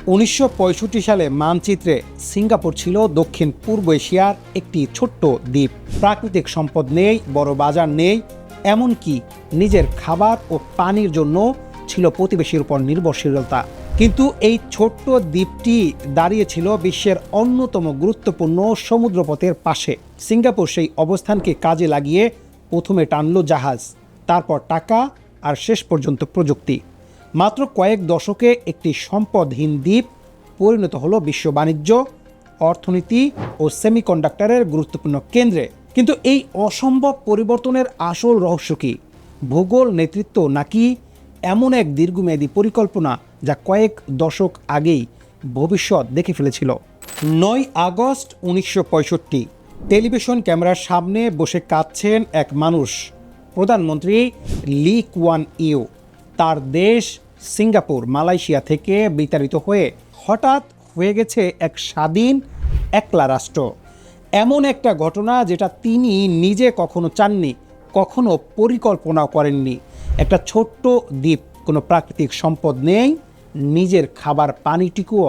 1965 সালে মানচিত্রে সিঙ্গাপুর ছিল দক্ষিণ পূর্ব এশিয়ার একটি ছোট্ট দ্বীপ। প্রাকৃতিক সম্পদ নেই, বড় বাজার নেই, এমনকি নিজের খাবার ও পানির জন্য ছিল প্রতিবেশীর উপর নির্ভরশীলতা। কিন্তু এই ছোট্ট দ্বীপটি দাঁড়িয়েছিল বিশ্বের অন্যতম গুরুত্বপূর্ণ সমুদ্রপথের পাশে। সিঙ্গাপুর সেই অবস্থানকে কাজে লাগিয়ে প্রথমে টানল জাহাজ, তারপর টাকা আর শেষ পর্যন্ত প্রযুক্তি। মাত্র কয়েক দশকে একটি সম্পদহীন দ্বীপ পরিণত হলো বিশ্ব বাণিজ্য, অর্থনীতি ও সেমিকন্ডাক্টরের গুরুত্বপূর্ণ কেন্দ্রে। কিন্তু এই অসম্ভব পরিবর্তনের আসল রহস্য কি? ভূগোল, নেতৃত্ব, নাকি এমন এক দীর্ঘমেয়াদী পরিকল্পনা যা কয়েক দশক আগেই ভবিষ্যৎ দেখে ফেলেছিল? 9 আগস্ট 1965 টেলিভিশন ক্যামেরার সামনে বসে কাঁদছেন এক মানুষ, প্রধানমন্ত্রী লি কুয়ান ইউ। তার দেশ সিঙ্গাপুর মালয়েশিয়া থেকে বিতাড়িত হয়ে হঠাৎ হয়ে গেছে এক স্বাধীন একলা রাষ্ট্র। এমন একটা ঘটনা যেটা তিনি নিজে কখনো চাননি, কখনো পরিকল্পনাও করেননি। একটা ছোট্ট দ্বীপ, কোনো প্রাকৃতিক সম্পদ নেই, নিজের খাবার পানিটুকুও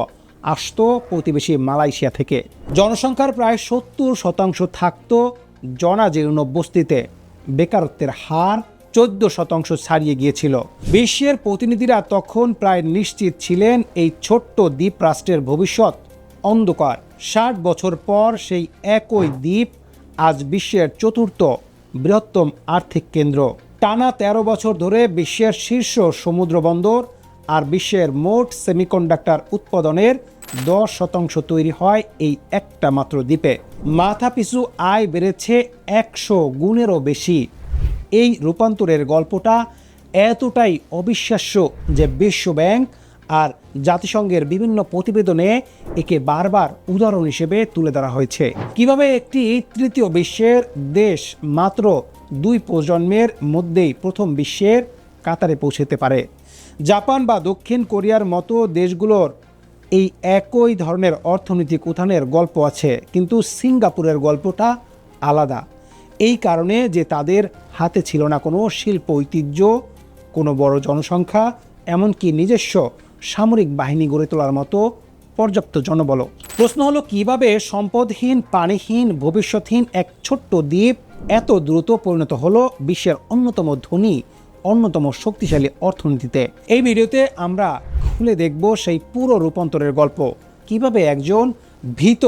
আসতো প্রতিবেশী মালয়েশিয়া থেকে। জনসংখ্যার প্রায় 70% থাকতো জনাজীর্ণ বস্তিতে। বেকারত্বের হার 14% ছাড়িয়ে গিয়েছিল। বিশ্বের প্রতিনিধিরা তখন প্রায় নিশ্চিত ছিলেন এই ছোট্ট দ্বীপ রাষ্ট্রের ভবিষ্যৎ অন্ধকার। 60 বছর পর সেই একই দ্বীপ আজ বিশ্বের চতুর্থ বৃহত্তম আর্থিক কেন্দ্র। টানা 13 বছর ধরে বিশ্বের শীর্ষ সমুদ্র বন্দর আর বিশ্বের মোট সেমিকন্ডাক্টর উৎপাদনের 10% তৈরি হয় এই একটা মাত্র দ্বীপে। মাথাপিছু আয় বেড়েছে 100 গুণেরও বেশি। এই রূপান্তরের গল্পটা এতটাই অবিশ্বাস্য যে বিশ্ব ব্যাংক আর জাতিসংঘের বিভিন্ন প্রতিবেদনে একে বারবার উদাহরণ হিসেবে তুলে ধরা হয়েছে। কিভাবে একটি তৃতীয় বিশ্বের দেশ মাত্র 2 প্রজন্মের মধ্যেই প্রথম বিশ্বের কাতারে পৌঁছতে পারে। জাপান বা দক্ষিণ কোরিয়ার মতো দেশগুলোর এই একই ধরনের অর্থনৈতিক উত্থানের গল্প আছে, কিন্তু সিঙ্গাপুরের গল্পটা আলাদা। এই কারণে যে তাদের হাতে ছিল না কোনো শিল্প ঐতিহ্য, কোনো বড় জনসংখ্যা, এমনকি নিজস্ব সামরিক বাহিনী গড়ে তোলার মতো পর্যাপ্ত জনবল। প্রশ্ন হলো, কিভাবে সম্পদহীন, পানিহীন, ভবিষ্যৎহীন এক ছোট্ট দ্বীপ এত দ্রুত পরিণত হলো বিশ্বের অন্যতম ধনী, অন্যতম শক্তিশালী অর্থনীতিতে? এই ভিডিওতে আমরা খুলে দেখব সেই পুরো রূপান্তরের গল্প। কিভাবে একজন ভীত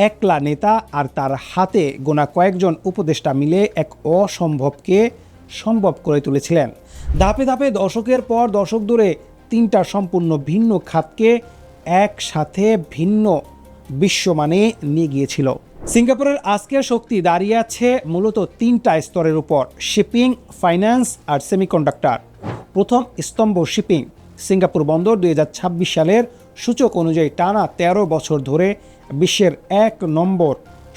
একলা নেতা আর তার হাতে গোনা কয়েকজন উপদেষ্টা মিলে এক অসম্ভবকে সম্ভব করে তুলেছিলেন। ধাপে ধাপে দশকের পর দশক ধরে 3টা সম্পূর্ণ ভিন্ন খাতকে একসাথে ভিন্ন বিশ্বমানে নিয়ে গিয়েছিল। সিঙ্গাপুরের আজকের শক্তি দাঁড়িয়ে আছে মূলত 3টা স্তরের উপর: শিপিং, ফাইন্যান্স আর সেমিকন্ডাক্টর। প্রথম স্তম্ভ শিপিং। সিঙ্গাপুর বন্দর 2026 সালের সূচক অনুযায়ী টানা 13 বছর ধরে বিশ্বের 1 নম্বর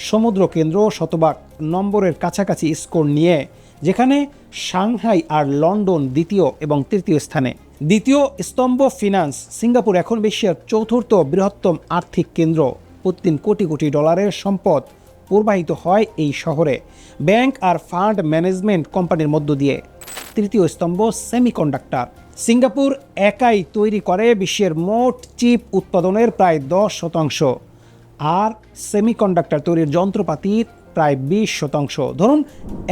সমুদ্র কেন্দ্র, শতভাগ নম্বরের কাছাকাছি স্কোর নিয়ে, যেখানে সাংহাই আর লন্ডন দ্বিতীয় এবং তৃতীয় স্থানে। দ্বিতীয় স্তম্ভ ফিনান্স। সিঙ্গাপুর এখন বিশ্বের চতুর্থ বৃহত্তম আর্থিক কেন্দ্র। প্রতিদিন কোটি কোটি ডলারের সম্পদ প্রবাহিত হয় এই শহরে ব্যাংক আর ফান্ড ম্যানেজমেন্ট কোম্পানির মধ্য দিয়ে। তৃতীয় স্তম্ভ সেমিকন্ডাক্টর। সিঙ্গাপুর একাই তৈরি করে বিশ্বের মোট চিপ উৎপাদনের প্রায় 10%, আর সেমিকন্ডাক্টর তৈরির যন্ত্রপাতির প্রায় 20%। ধরুন,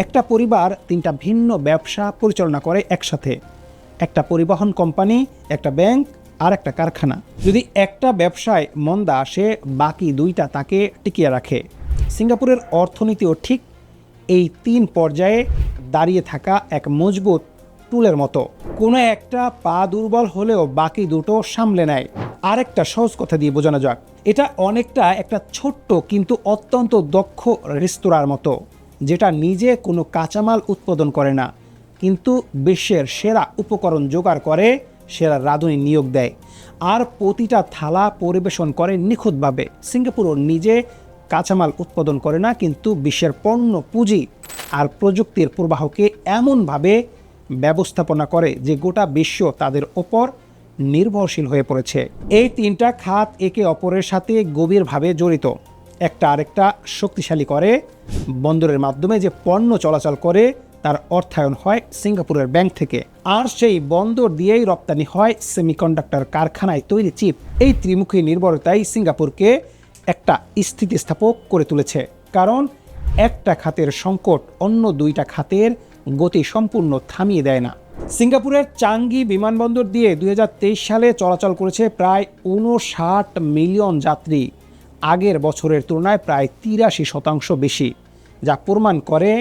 একটা পরিবার 3টা ভিন্ন ব্যবসা পরিচালনা করে একসাথে। একটা পরিবহন কোম্পানি, একটা ব্যাংক আর একটা কারখানা। যদি একটা ব্যবসায় মন্দা আসে, বাকি 2টা তাকে টিকিয়ে রাখে। সিঙ্গাপুরের অর্থনীতিও ঠিক এই 3 পর্যায়ে দাঁড়িয়ে থাকা এক মজবুত টুলের মতো। কোনো একটা পা দুর্বল হলেও বাকি দুটো সামলে নেয়। আরেকটা সহজ কথা দিয়ে বোঝানো যাক, এটা অনেকটা একটা ছোট্ট কিন্তু অত্যন্ত দক্ষ রেস্তোরাঁর মতো, যেটা নিজে কোনো কাঁচামাল উৎপাদন করে না, কিন্তু বিশ্বের সেরা উপকরণ জোগাড় করে, সেরা রাঁধুনি নিয়োগ দেয়, আর প্রতিটা থালা পরিবেশন করে নিখুঁতভাবে। সিঙ্গাপুরও নিজে কাঁচামাল উৎপাদন করে না, কিন্তু বিশ্বের পণ্য, পুঁজি আর প্রযুক্তির প্রবাহকে এমনভাবে ব্যবস্থাপনা করে যে গোটা বিশ্ব তাদের ওপর নির্ভরশীল হয়ে পড়েছে। এই 3টা খাত একে অপরের সাথে গভীরভাবে জড়িত। একটা আরেকটা শক্তিশালী করে। বন্দরের মাধ্যমে যে পণ্য চলাচল করে তার অর্থায়ন হয় সিঙ্গাপুরের ব্যাংক থেকে, আর সেই বন্দর দিয়েই রপ্তানি হয় সেমিকন্ডাক্টর কারখানায় তৈরি চিপ। এই ত্রিমুখী নির্ভরতাই সিঙ্গাপুরকে একটা স্থিতিস্থাপক করে তুলেছে, কারণ একটা খাতের সংকট অন্য দুইটা খাতের গতি সম্পূর্ণ থামিয়ে দেয় না। সিঙ্গাপুরের চাঙ্গি বিমানবন্দর দিয়ে 2023 সালে চলাচল করেছে প্রায় 59 মিলিয়ন যাত্রী, আগের বছরের তুলনায় প্রায় 83% বেশি, যা প্রমাণ করে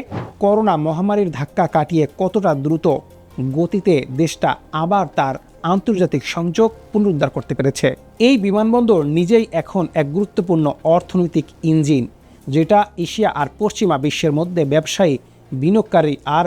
করোনা মহামারীর ধাক্কা কাটিয়ে কতটা দ্রুত গতিতে দেশটা আবার তার আন্তর্জাতিক সংযোগ পুনরুদ্ধার করতে পেরেছে। এই বিমানবন্দর নিজেই এখন এক গুরুত্বপূর্ণ অর্থনৈতিক ইঞ্জিন, যেটা এশিয়া আর পশ্চিমা বিশ্বের মধ্যে ব্যবসায়ী, বিনিয়োগকারী আর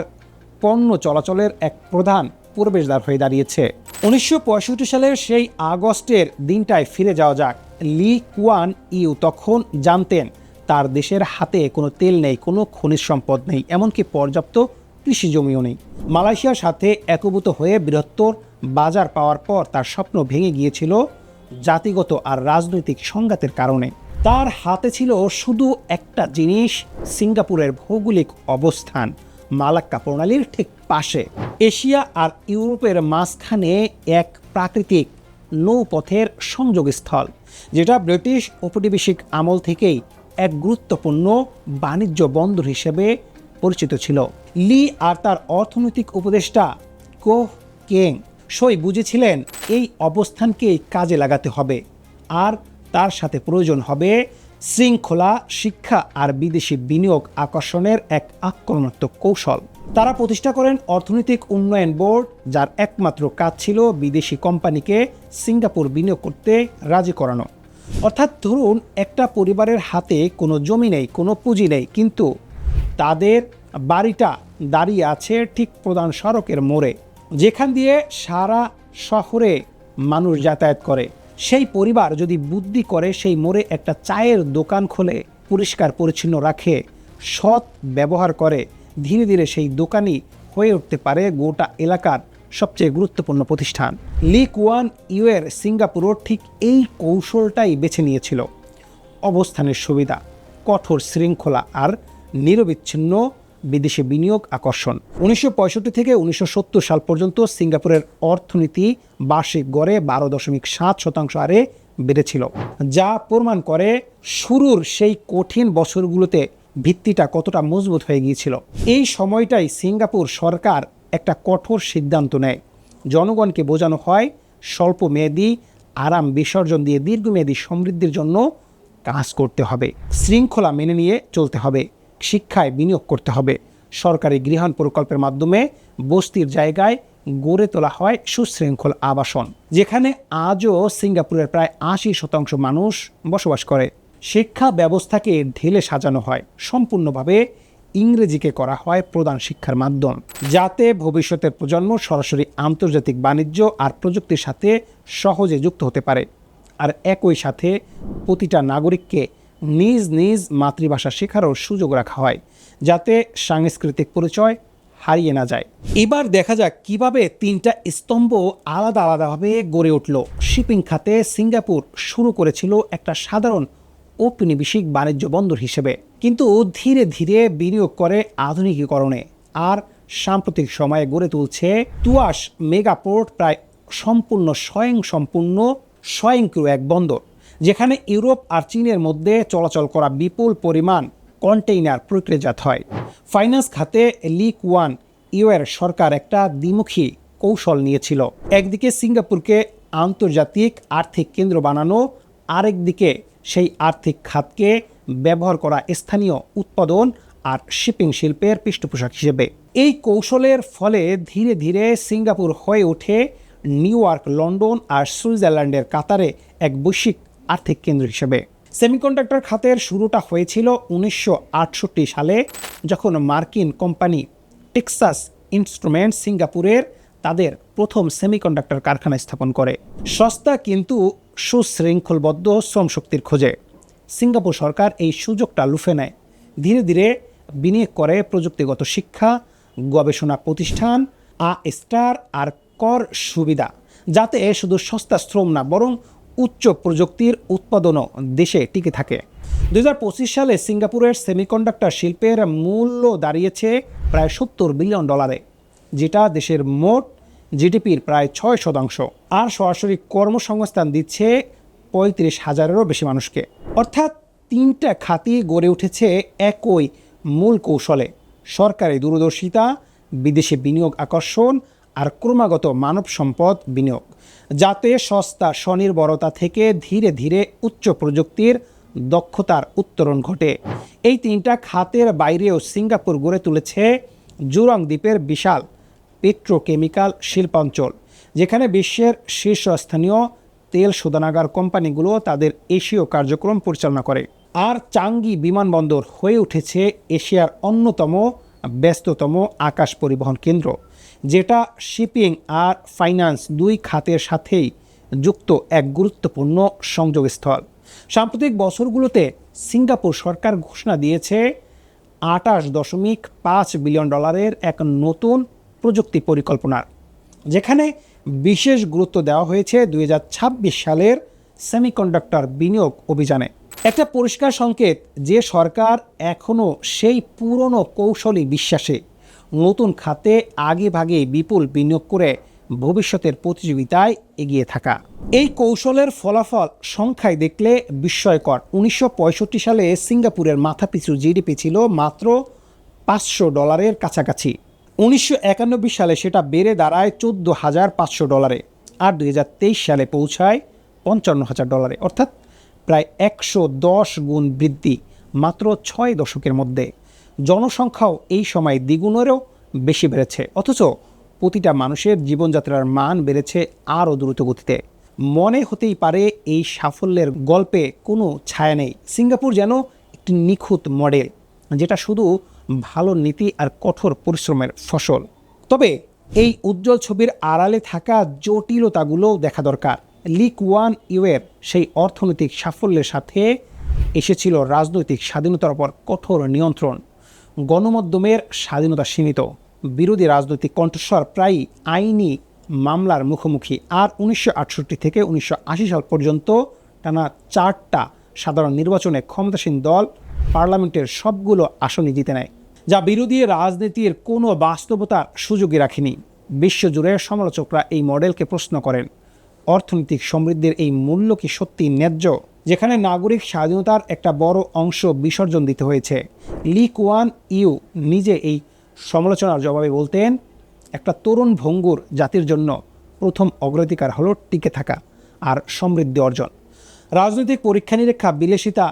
পণ্য চলাচলের এক প্রধান প্রবেশদ্বার হয়ে দাঁড়িয়েছে। 1965 সালের সেই আগস্টের দিনটায় ফিরে যাওয়া যাক। লি কুয়ান ইউ তখন জানতেন তার দেশের হাতে কোনো তেল নেই, কোনো খনিজ সম্পদ নেই, এমনকি পর্যাপ্ত কৃষি জমিও নেই। মালয়েশিয়ার সাথে একীভূত হয়ে বৃহত্তর বাজার পাওয়ার পর তার স্বপ্ন ভেঙে গিয়েছিল জাতিগত আর রাজনৈতিক সংঘাতের কারণে। তার হাতে ছিল শুধু একটা জিনিস, সিঙ্গাপুরের ভৌগোলিক অবস্থান মালাক্কা প্রণালীর ঠিক পাশে, এশিয়া আর ইউরোপের মাঝখানে এক প্রাকৃতিক নৌপথের সংযোগস্থল, যেটা ব্রিটিশ ঔপনিবেশিক আমল থেকেই এক গুরুত্বপূর্ণ বাণিজ্য বন্দর হিসেবে পরিচিত ছিল। লি আর তার অর্থনৈতিক উপদেষ্টা কোহ কেং সই বুঝেছিলেন এই অবস্থানকে কাজে লাগাতে হবে, আর তার সাথে প্রয়োজন হবে শৃঙ্খলা, শিক্ষা আর বিদেশি বিনিয়োগ আকর্ষণের এক আক্রমণাত্মক কৌশল। তারা প্রতিষ্ঠা করেন অর্থনৈতিক উন্নয়ন বোর্ড, যার একমাত্র কাজ ছিল বিদেশি কোম্পানিকে সিঙ্গাপুর বিনিয়োগ করতে রাজি করানো। অর্থাৎ ধরুন একটা পরিবারের হাতে কোনো জমি নেই, কোনো পুঁজি নেই, কিন্তু তাদের বাড়িটা দাঁড়িয়ে আছে ঠিক প্রধান সড়কের মোড়ে, যেখান দিয়ে সারা শহরে মানুষ যাতায়াত করে। সেই পরিবার যদি বুদ্ধি করে সেই মোড়ে একটা চায়ের দোকান খোলে, পরিষ্কার পরিচ্ছন্ন রাখে, সৎ ব্যবহার করে, ধীরে ধীরে সেই দোকানই হয়ে উঠতে পারে গোটা এলাকার সবচেয়ে গুরুত্বপূর্ণ প্রতিষ্ঠান। লি কুয়ান ইউয়ের সিঙ্গাপুরও ঠিক এই কৌশলটাই বেছে নিয়েছিল। অবস্থানের সুবিধা, কঠোর শৃঙ্খলা আর নিরবিচ্ছিন্ন বিদেশি বিনিয়োগ আকর্ষণ। 1965 থেকে 1970 সাল পর্যন্ত সিঙ্গাপুরের অর্থনীতি বার্ষিক গড়ে 12.7% হারে বেড়েছিল, যা প্রমাণ করে শুরুর সেই কঠিন বছরগুলোতে ভিত্তিটা কতটা মজবুত হয়ে গিয়েছিল। এই সময়টাই সিঙ্গাপুর সরকার একটা কঠোর সিদ্ধান্ত নেয়। জনগণকে বোঝানো হয় স্বল্প মেয়াদী আরাম বিসর্জন দিয়ে দীর্ঘমেয়াদী সমৃদ্ধির জন্য কাজ করতে হবে, শৃঙ্খলা মেনে নিয়ে চলতে হবে, শিক্ষায় বিনিয়োগ করতে হবে। সরকারি গৃহায়ণ প্রকল্পের মাধ্যমে বস্তির জায়গায় গড়ে তোলা হয় সুশৃঙ্খল আবাসন, যেখানে আজও সিঙ্গাপুরের প্রায় 80% মানুষ বসবাস করে। শিক্ষা ব্যবস্থাকে ঢেলে সাজানো হয়, সম্পূর্ণভাবে ইংরেজিকে করা হয় প্রধান শিক্ষার মাধ্যম, যাতে ভবিষ্যতের প্রজন্ম সরাসরি আন্তর্জাতিক বাণিজ্য আর প্রযুক্তির সাথে সহজে যুক্ত হতে পারে। আর একই সাথে প্রতিটা নাগরিককে নিজ নিজ মাতৃভাষা শেখারও সুযোগ রাখা হয়, যাতে সাংস্কৃতিক পরিচয় হারিয়ে না যায়। এবার দেখা যাক কিভাবে তিনটা স্তম্ভ আলাদা আলাদাভাবে গড়ে উঠল। শিপিং খাতে সিঙ্গাপুর শুরু করেছিল একটা সাধারণ ঔপনিবেশিক বাণিজ্য বন্দর হিসেবে, কিন্তু ধীরে ধীরে বিনিয়োগ করে আধুনিকীকরণে, আর সাম্প্রতিক সময়ে গড়ে তুলছে তুয়াস মেগাপোর্ট, প্রায় সম্পূর্ণ স্বয়ংক্রিয় এক বন্দর, যেখানে ইউরোপ আর চীনের মধ্যে চলাচল করা বিপুল পরিমাণ কন্টেইনার প্রক্রিয়াজাত হয়। ফাইন্যান্স খাতে লি কুয়ান ইউয়ের সরকার একটা দ্বিমুখী কৌশল নিয়েছিল। একদিকে সিঙ্গাপুরকে আন্তর্জাতিক আর্থিক কেন্দ্র বানানো, আরেকদিকে সেই আর্থিক খাতকে ব্যবহার করা স্থানীয় উৎপাদন আর শিপিং শিল্পের পৃষ্ঠপোষক হিসেবে। এই কৌশলের ফলে ধীরে ধীরে সিঙ্গাপুর হয়ে ওঠে নিউ ইয়র্ক, লন্ডন আর সুইজারল্যান্ডের কাতারে এক বৈশ্বিক আর্থিক কেন্দ্র হিসেবে। সেমিকন্ডাক্টর খাতের শুরুটা হয়েছিল 1968 সালে, যখন মার্কিন কোম্পানি টেক্সাস ইনস্ট্রুমেন্টস সিঙ্গাপুরের তাদের প্রথম সেমিকন্ডাক্টর কারখানা স্থাপন করে। সস্তা কিন্তু সুশৃঙ্খলবদ্ধ শ্রমশক্তির খোঁজে সিঙ্গাপুর সরকার এই সুযোগটা লুফে নেয়। ধীরে ধীরে বিনিয়োগ করে প্রযুক্তিগত শিক্ষা, গবেষণা প্রতিষ্ঠান, স্টার আর কর সুবিধা, যাতে শুধু সস্তা শ্রম না বরং উচ্চ প্রযুক্তির উৎপাদনও দেশে টিকে থাকে। 2025 সালে সিঙ্গাপুরের সেমিকন্ডাক্টর শিল্পের মূল্য দাঁড়িয়েছে প্রায় $70 বিলিয়ন, যেটা দেশের মোট জিডিপির প্রায় 6%, আর সরাসরি কর্মসংস্থান দিচ্ছে 35,000-এরও বেশি মানুষকে। অর্থাৎ তিনটা খাতই গড়ে উঠেছে একই মূল কৌশলে: সরকারি দূরদর্শিতা, বিদেশি বিনিয়োগ আকর্ষণ আর ক্রমাগত মানব সম্পদ বিনিয়োগ, যাতে সস্তা স্বনির্ভরতা থেকে ধীরে ধীরে উচ্চ প্রযুক্তির দক্ষতার উত্তরণ ঘটে। এই তিনটা খাতের বাইরেও সিঙ্গাপুর গড়ে তুলেছে জুরাং দ্বীপের বিশাল পেট্রোকেমিক্যাল শিল্পাঞ্চল, যেখানে বিশ্বের শীর্ষস্থানীয় তেল শোধনাগার কোম্পানিগুলো তাদের এশীয় কার্যক্রম পরিচালনা করে। আর চাঙ্গি বিমানবন্দর হয়ে উঠেছে এশিয়ার অন্যতম ব্যস্ততম আকাশ পরিবহন কেন্দ্র, যেটা শিপিং আর ফাইন্যান্স দুই খাতের সাথেই যুক্ত এক গুরুত্বপূর্ণ সংযোগস্থল। সাম্প্রতিক বছরগুলোতে সিঙ্গাপুর সরকার ঘোষণা দিয়েছে $28.5 বিলিয়ন এক নতুন প্রযুক্তি পরিকল্পনার, যেখানে বিশেষ গুরুত্ব দেওয়া হয়েছে 2026 সালের সেমিকন্ডাক্টর বিনিয়োগ অভিযানে। একটা পরিষ্কার সংকেত যে সরকার এখনও সেই পুরনো কৌশলী বিশ্বাসে নতুন খাতে আগেভাগে বিপুল বিনিয়োগ করে ভবিষ্যতের প্রতিযোগিতায় এগিয়ে থাকা। এই কৌশলের ফলাফল সংখ্যায় দেখলে বিস্ময়কর। 1965 সালে সিঙ্গাপুরের মাথাপিছু জিডিপি ছিল মাত্র $500 কাছাকাছি। 1991 সালে সেটা বেড়ে দাঁড়ায় $14,500, আর 2023 সালে পৌঁছায় $55,000, অর্থাৎ প্রায় 110 গুণ বৃদ্ধি মাত্র 6 দশকের মধ্যে। জনসংখ্যাও এই সময় দ্বিগুণেরও বেশি বেড়েছে, অথচ প্রতিটা মানুষের জীবনযাত্রার মান বেড়েছে আরও দ্রুত গতিতে। মনে হতেই পারে এই সাফল্যের গল্পে কোনো ছায়া নেই। সিঙ্গাপুর যেন একটি নিখুঁত মডেল, যেটা শুধু ভালো নীতি আর কঠোর পরিশ্রমের ফসল। তবে এই উজ্জ্বল ছবির আড়ালে থাকা জটিলতাগুলোও দেখা দরকার। লি কুয়ান ইউয়ের সেই অর্থনৈতিক সাফল্যের সাথে এসেছিল রাজনৈতিক স্বাধীনতার উপর কঠোর নিয়ন্ত্রণ। গণমাধ্যমের স্বাধীনতা সীমিত, বিরোধী রাজনৈতিক কণ্ঠস্বর প্রায়ই আইনি মামলার মুখোমুখি, আর 1968 থেকে 1980 সাল পর্যন্ত টানা 4টা সাধারণ নির্বাচনে ক্ষমতাসীন দল পার্লামেন্টের সবগুলো আসনই জিতে নেয়, যা বিরোধী রাজনীতির কোনো বাস্তবতার সুযোগই রাখেনি। বিশ্বজুড়ে সমালোচকরা এই মডেলকে প্রশ্ন করেন, অর্থনৈতিক সমৃদ্ধির এই মূল্য কি সত্যি ন্যায্য, যেখানে নাগরিক স্বাধীনতার একটা বড় অংশ বিসর্জন দিতে হয়েছে? লি কুয়ান ইউ নিজে এই সমালোচনার জবাবে বলতেন, একটা তরুণ ভঙ্গুর জাতির জন্য প্রথম অগ্রাধিকার হলো টিকে থাকা আর সমৃদ্ধি অর্জন। রাজনৈতিক পরীক্ষা নিরীক্ষা বিলাসিতা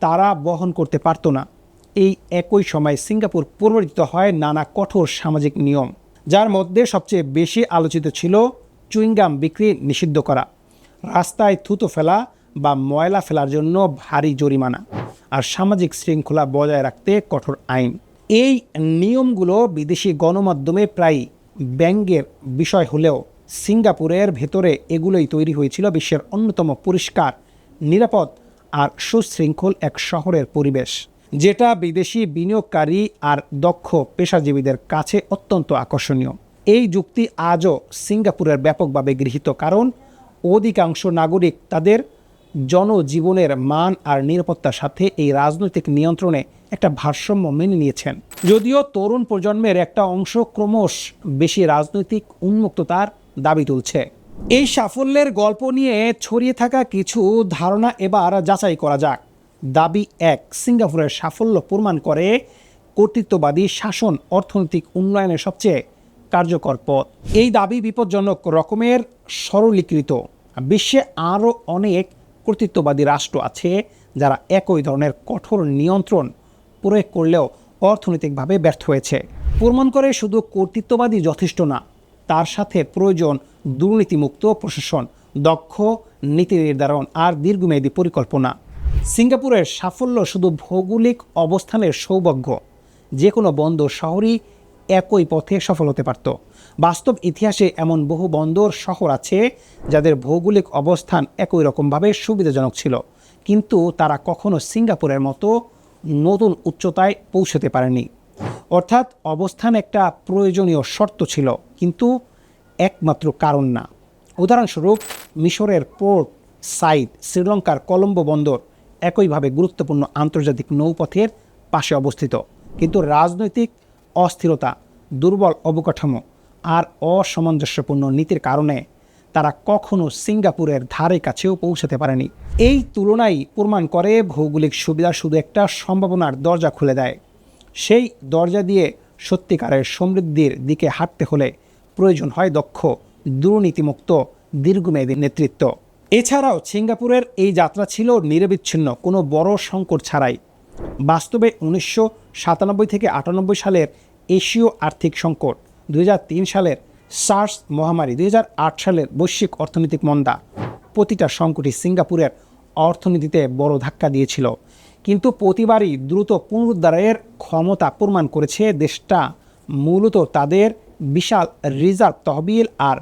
তারা বহন করতে পারত না। এই একই সময় সিঙ্গাপুর পরিবর্তিত হয় নানা কঠোর সামাজিক নিয়ম, যার মধ্যে সবচেয়ে বেশি আলোচিত ছিল চুইংগাম বিক্রি নিষিদ্ধ করা, রাস্তায় থুতু ফেলা বা ময়লা ফেলার জন্য ভারী জরিমানা, আর সামাজিক শৃঙ্খলা বজায় রাখতে কঠোর আইন। এই নিয়মগুলো বিদেশি গণমাধ্যমে প্রায় ব্যঙ্গের বিষয় হলেও সিঙ্গাপুরের ভেতরে এগুলোই তৈরি হয়েছিল বিশ্বের অন্যতম পরিষ্কার, নিরাপদ আর সুশৃঙ্খল এক শহরের পরিবেশ, যেটা বিদেশি বিনিয়োগকারী আর দক্ষ পেশাজীবীদের কাছে অত্যন্ত আকর্ষণীয়। এই যুক্তি আজও সিঙ্গাপুরের ব্যাপকভাবে গৃহীত, কারণ অধিকাংশ নাগরিক তাদের জনজীবনের মান আর নিরাপত্তার সাথে এই রাজনৈতিক নিয়ন্ত্রণে একটা ভারসাম্য মেনে নিয়েছেন। যদিও তরুণ প্রজন্মের একটা অংশ ক্রমশ বেশি রাজনৈতিক উন্মুক্ততার দাবি তুলছে। এই সাফল্যের গল্প নিয়ে ছড়িয়ে থাকা কিছু ধারণা এবার যাচাই করা যাক। দাবি 1, সিঙ্গাপুরের সাফল্য প্রমাণ করে কর্তৃত্ববাদী শাসন অর্থনৈতিক উন্নয়নের সবচেয়ে কার্যকর পথ। এই দাবি বিপজ্জনক রকমের সরলীকৃত। বিশ্বে আরও অনেক কর্তৃত্ববাদী রাষ্ট্র আছে যারা একই ধরনের কঠোর নিয়ন্ত্রণ প্রয়োগ করলেও অর্থনৈতিকভাবে ব্যর্থ হয়েছে। প্রমাণ করে শুধু কর্তৃত্ববাদী যথেষ্ট না, তার সাথে প্রয়োজন দুর্নীতিমুক্ত প্রশাসন, দক্ষ নীতি নির্ধারণ আর দীর্ঘমেয়াদী পরিকল্পনা। সিঙ্গাপুরের সাফল্য শুধু ভৌগোলিক অবস্থানের সৌভাগ্য। যে কোনো বন্দর শহরই একই পথে সফল হতে পারত। বাস্তব ইতিহাসে এমন বহু বন্দর শহর আছে যাদের ভৌগোলিক অবস্থান একই রকমভাবে সুবিধাজনক ছিল, কিন্তু তারা কখনো সিঙ্গাপুরের মতো নতুন উচ্চতায় পৌঁছতে পারেনি। অর্থাৎ অবস্থান একটা প্রয়োজনীয় শর্ত ছিল, কিন্তু একমাত্র কারণ না। উদাহরণস্বরূপ মিশরের পোর্ট সাইড, শ্রীলঙ্কার কলম্বো বন্দর একইভাবে গুরুত্বপূর্ণ আন্তর্জাতিক নৌপথের পাশে অবস্থিত, কিন্তু রাজনৈতিক অস্থিরতা, দুর্বল অবকাঠামো আর অসামঞ্জস্যপূর্ণ নীতির কারণে তারা কখনো সিঙ্গাপুরের ধারে কাছেও পৌঁছাতে পারেনি। এই তুলনাই প্রমাণ করে ভৌগোলিক সুবিধা শুধু একটা সম্ভাবনার দরজা খুলে দেয়। সেই দরজা দিয়ে সত্যিকারের সমৃদ্ধির দিকে হাঁটতে হলে প্রয়োজন হয় দক্ষ, দুর্নীতিমুক্ত, দীর্ঘমেয়াদী নেতৃত্ব। এছাড়াও সিঙ্গাপুরের এই যাত্রা ছিল নিরবিচ্ছিন্ন, কোনো বড় সংকট ছাড়াই। বাস্তবে 1997 থেকে 98 সালের এশীয় আর্থিক সংকট, 2003 সালের সার্স মহামারী, 2008 সালের বৈশ্বিক অর্থনৈতিক মন্দা, প্রতিটা সংকটই সিঙ্গাপুরের অর্থনীতিতে বড় ধাক্কা দিয়েছিল। কিন্তু প্রতিবারই দ্রুত পুনরুদ্ধারের ক্ষমতা প্রমাণ করেছে দেশটা মূলত তাদের বিশাল রিজার্ভ তহবিল আর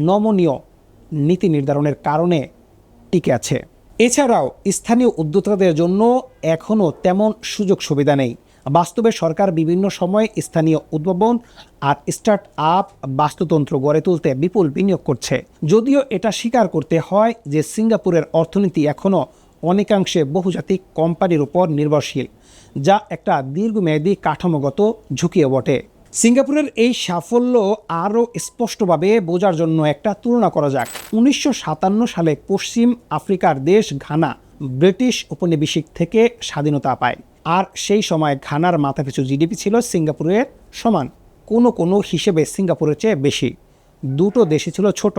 নমনীয় নীতি নির্ধারণের কারণে টিকে আছে। এছাড়াও স্থানীয় উদ্যোক্তাদের জন্য এখনও তেমন সুযোগ সুবিধা নেই। বাস্তবে সরকার বিভিন্ন সময়ে স্থানীয় উদ্ভাবন আর স্টার্ট আপ বাস্তুতন্ত্র গড়ে তুলতে বিপুল বিনিয়োগ করছে। যদিও এটা স্বীকার করতে হয় যে সিঙ্গাপুরের অর্থনীতি এখনও অনেকাংশে বহুজাতিক কোম্পানির উপর নির্ভরশীল, যা একটা দীর্ঘমেয়াদী কাঠামোগত ঝুঁকিও বটে। সিঙ্গাপুরের এই সাফল্য আরও স্পষ্টভাবে বোঝার জন্য একটা তুলনা করা যাক। 1957 সালে পশ্চিম আফ্রিকার দেশ ঘানা ব্রিটিশ উপনিবেশিক থেকে স্বাধীনতা পায়, আর সেই সময় ঘানার মাথাপিছু জিডিপি ছিল সিঙ্গাপুরের সমান, কোনো হিসেবে সিঙ্গাপুরের চেয়ে বেশি। দুটো দেশই ছিল ছোট,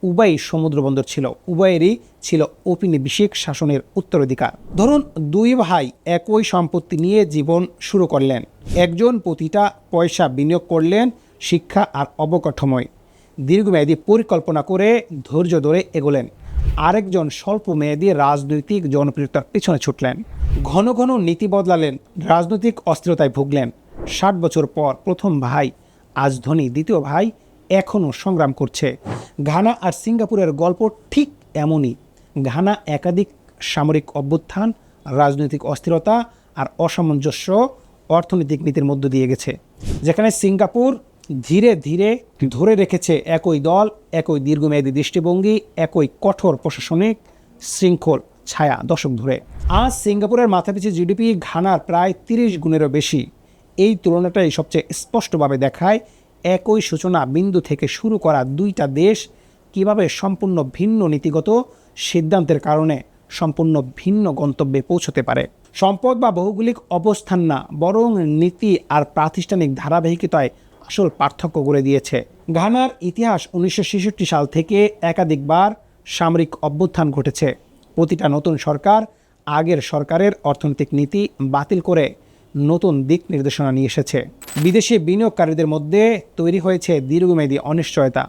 উভয়ই সমুদ্রবন্দর ছিল, উভয়েরই ছিল ঔপনিবেশিক শাসনের উত্তরাধিকার। ধরুন, দুই ভাই একই সম্পত্তি নিয়ে জীবন শুরু করলেন। একজন প্রতিটা পয়সা বিনিয়োগ করলেন শিক্ষা আর অবকাঠামোয়, দীর্ঘমেয়াদী পরিকল্পনা করে ধৈর্য ধরে এগোলেন। আরেকজন স্বল্প মেয়াদী রাজনৈতিক জনপ্রিয়তার পিছনে ছুটলেন, ঘন ঘন নীতি বদলালেন, রাজনৈতিক অস্থিরতায় ভুগলেন। 60 বছর পর প্রথম ভাই আজ ধনী, দ্বিতীয় ভাই এখনও সংগ্রাম করছে। ঘানা আর সিঙ্গাপুরের গল্প ঠিক এমনই। ঘানা একাধিক সামরিক অভ্যুত্থান, রাজনৈতিক অস্থিরতা আর অসামঞ্জস্য অর্থনৈতিক নীতির মধ্য দিয়ে গেছে, যেখানে সিঙ্গাপুর ধীরে ধীরে ধরে রেখেছে একই দল, একই দীর্ঘমেয়াদী দৃষ্টিভঙ্গি, একই কঠোর প্রশাসনিক শৃঙ্খল ছায়া দশক ধরে। আজ সিঙ্গাপুরের মাথাপিছু জিডিপি ঘানার প্রায় 30 গুণেরও বেশি। এই তুলনাটাই সবচেয়ে স্পষ্টভাবে দেখায় একই সূচনা বিন্দু থেকে শুরু করা দুইটা দেশ কিভাবে সম্পূর্ণ ভিন্ন নীতিগত সিদ্ধান্তের কারণে সম্পূর্ণ ভিন্ন গন্তব্যে পৌঁছতে পারে। সম্পদ বা ভৌগোলিক অবস্থান না, বরং নীতি আর প্রাতিষ্ঠানিক ধারাবাহিকতায় আসল পার্থক্য গড়ে দিয়েছে। ঘানার ইতিহাস 1966 সাল থেকে একাধিকবার সামরিক অভ্যুত্থান ঘটেছে। প্রতিটা নতুন সরকার আগের সরকারের অর্থনৈতিক নীতি বাতিল করে নতুন দিক নির্দেশনা নিয়ে এসেছে। বিদেশি বিনিয়োগকারীদের মধ্যে তৈরি হয়েছে দীর্ঘমেয়াদী অনিশ্চয়তা।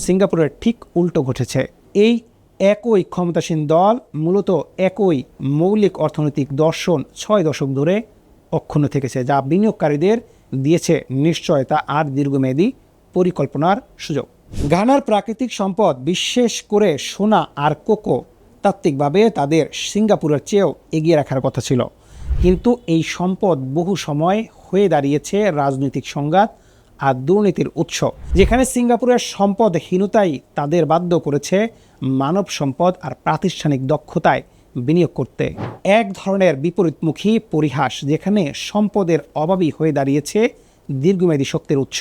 সিঙ্গাপুরের ঠিক উল্টো ঘটেছে। এই একই ক্ষমতাসীন দল মূলত একই মৌলিক অর্থনৈতিক দর্শন 6 দশক ধরে অক্ষুণ্ণ থেকেছে, যা বিনিয়োগকারীদের দিয়েছে নিশ্চয়তা আর দীর্ঘমেয়াদী পরিকল্পনার সুযোগ। ঘানার প্রাকৃতিক সম্পদ, বিশেষ করে সোনা আর কোকো, তাত্ত্বিকভাবে তাদের সিঙ্গাপুরের চেয়েও এগিয়ে রাখার কথা ছিল। কিন্তু এই সম্পদ বহু সময় হয়ে দাঁড়িয়েছে রাজনৈতিক সংঘাত আর দুর্নীতির উৎস, যেখানে সিঙ্গাপুরের সম্পদহীনতাই তাদের বাধ্য করেছে মানব সম্পদ আর প্রাতিষ্ঠানিক দক্ষতায় বিনিয়োগ করতে। এক ধরনের বিপরীতমুখী পরিহাস, যেখানে সম্পদের অভাবই হয়ে দাঁড়িয়েছে দীর্ঘমেয়াদী শক্তির উৎস।